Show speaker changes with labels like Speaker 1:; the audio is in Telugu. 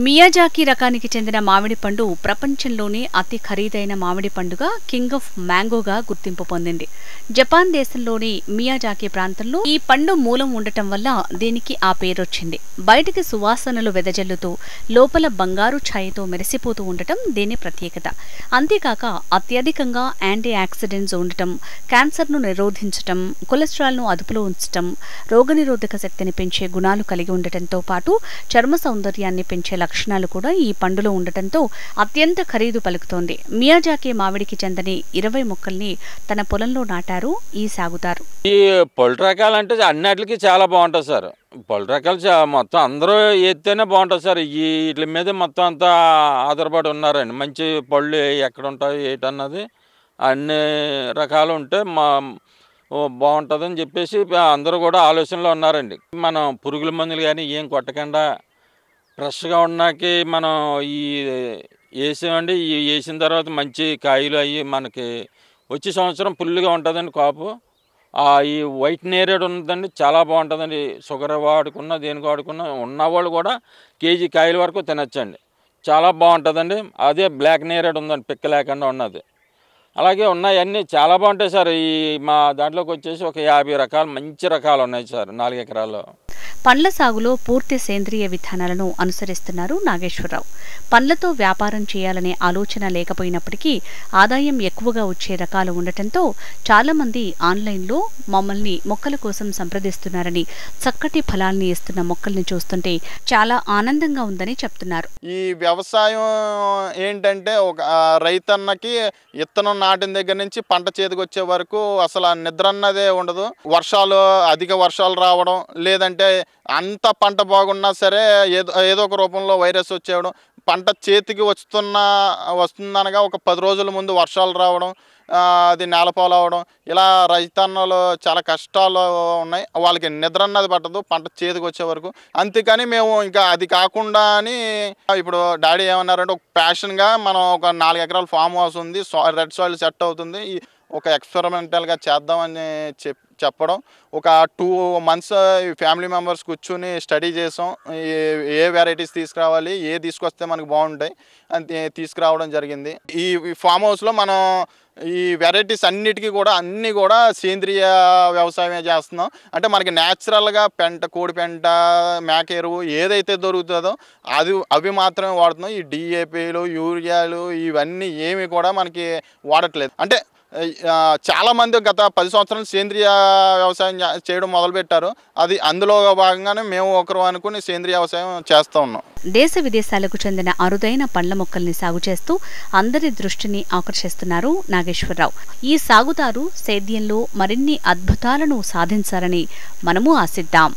Speaker 1: మియాజాకి రకానికి చెందిన మామిడి పండు ప్రపంచంలోనే అతి ఖరీదైన మామిడి పండుగ కింగ్ ఆఫ్ మ్యాంగోగా గుర్తింపు పొందింది. జపాన్ దేశంలోని మియాజాకి ప్రాంతంలో ఈ పండు మూలం ఉండటం వల్ల దీనికి ఆ పేరొచ్చింది. బయటికి సువాసనలు వెదజల్లుతూ లోపల బంగారు ఛాయతో మెరిసిపోతూ ఉండటం దీని ప్రత్యేకత. అంతేకాక అత్యధికంగా యాంటీ ఆక్సిడెంట్స్ ఉండటం, క్యాన్సర్ను నిరోధించటం, కొలెస్ట్రాల్ను అదుపులో ఉంచటం, రోగనిరోధక శక్తిని పెంచే గుణాలు కలిగి ఉండటంతో పాటు చర్మ సౌందర్యాన్ని పెంచే లక్షణాలు కూడా ఈ పండులో ఉండటంతో అత్యంత ఖరీదు పలుకుతోంది. మియాజాకి మామిడికి చెందని 20 మొక్కల్ని తన పొలంలో నాటారు ఈ సాగుదారు.
Speaker 2: ఈ పళ్ళు రకాలు అంటే అన్నిటికీ చాలా బాగుంటుంది సార్. పళ్ళు రకాలు మొత్తం అందరూ ఎత్తేనే బాగుంటుంది సార్. వీటి మీద మొత్తం అంతా ఆధారపడి ఉన్నారండి. మంచి పళ్ళు ఎక్కడ ఉంటాయి ఏంటన్నది అన్ని రకాలు ఉంటే బాగుంటుందని చెప్పేసి అందరూ కూడా ఆలోచనలో ఉన్నారండి. మనం పురుగుల మందులు కానీ ఏం కొట్టకుండా ఫ్రెష్గా ఉన్నాకి మనం వేసామండి. వేసిన తర్వాత మంచి కాయలు అయ్యి మనకి వచ్చే సంవత్సరం ఫుల్గా ఉంటుందండి కాపు. ఈ వైట్ నేరేడు ఉన్నదండి, చాలా బాగుంటుందండి. షుగర్ వాడుకున్న దేనికి వాడుకున్న ఉన్నవాళ్ళు కూడా కేజీ కాయల వరకు తినచ్చండి, చాలా బాగుంటుందండి. అదే బ్లాక్ నేరేడు ఉందండి, పిక్క లేకుండా ఉన్నది. అలాగే ఉన్నాయన్నీ చాలా బాగుంటాయి సార్. మా దాంట్లోకి వచ్చేసి ఒక 50 రకాలు మంచి రకాలు ఉన్నాయి సార్ 4 ఎకరాల్లో.
Speaker 1: పండ్ల సాగులో పూర్తి సేంద్రియ విధానాలను అనుసరిస్తున్నారు నాగేశ్వరరావు. పండ్లతో వ్యాపారం చేయాలనే ఆలోచన లేకపోయినప్పటికీ ఆదాయం ఎక్కువగా వచ్చే రకాలు ఉండటంతో చాలా మంది ఆన్లైన్లో మమ్మల్ని మొక్కల కోసం సంప్రదిస్తున్నారని, చక్కటి ఫలాల్ని ఇస్తున్న మొక్కల్ని చూస్తుంటే చాలా ఆనందంగా ఉందని చెప్తున్నారు.
Speaker 3: ఈ వ్యవసాయం ఏంటంటే ఒక రైతన్నకి ఇత్తనం నాటిన దగ్గర నుంచి పంట చేతికి వచ్చే వరకు అసలు నిద్ర అన్నదే ఉండదు. అధిక వర్షాలు రావడం, లేదంటే అంత పంట బాగున్నా సరే ఏదో ఒక రూపంలో వైరస్ వచ్చేయడం, పంట చేతికి వస్తుందనగా ఒక 10 రోజుల ముందు వర్షాలు రావడం, అది నేలపాలు అవడం, ఇలా రైతన్నలు చాలా కష్టాలు ఉన్నాయి. వాళ్ళకి నిద్ర అన్నది పట్టదు పంట చేతికి వచ్చే వరకు. అందుకని మేము ఇంకా అది కాకుండా అని ఇప్పుడు డాడీ ఏమన్నారంటే ఒక ప్యాషన్గా మనం ఒక 4 ఎకరాల ఫామ్ హౌస్ ఉంది, రెడ్ సాయిల్ సెట్ అవుతుంది, ఒక ఎక్స్పెరిమెంటల్గా చేద్దామని చెప్పడం. ఒక 2 months ఫ్యామిలీ మెంబర్స్ కూర్చుని స్టడీ చేసాం. ఏ వెరైటీస్ తీసుకురావాలి, తీసుకొస్తే మనకు బాగుంటాయి అని తీసుకురావడం జరిగింది. ఈ ఫామ్ హౌస్లో మనం ఈ వెరైటీస్ అన్నీ కూడా సేంద్రియ వ్యవసాయమే చేస్తున్నాం. అంటే మనకి న్యాచురల్గా కోడి పెంట, మేక ఎరువు ఏదైతే దొరుకుతుందో అవి మాత్రమే వాడుతున్నాం. ఈ DAPలు, యూరియాలు ఇవన్నీ ఏమి కూడా మనకి వాడట్లేదు. అంటే చాలామంది గత 10 సంవత్సరాలు సేంద్రియ వ్యవసాయం చేయడం మొదలుపెట్టారు. అందులో భాగంగానే మేము ఒకరు అనుకుని సేంద్రియ వ్యవసాయం చేస్తూ ఉన్నాం.
Speaker 1: దేశ విదేశాలకు చెందిన అరుదైన పండ్ల మొక్కల్ని సాగు చేస్తూ అందరి దృష్టిని ఆకర్షిస్తున్నారు నాగేశ్వరరావు. ఈ సాగుదారు సేద్యంలో మరిన్ని అద్భుతాలను సాధించాలని మనము ఆశిద్దాం.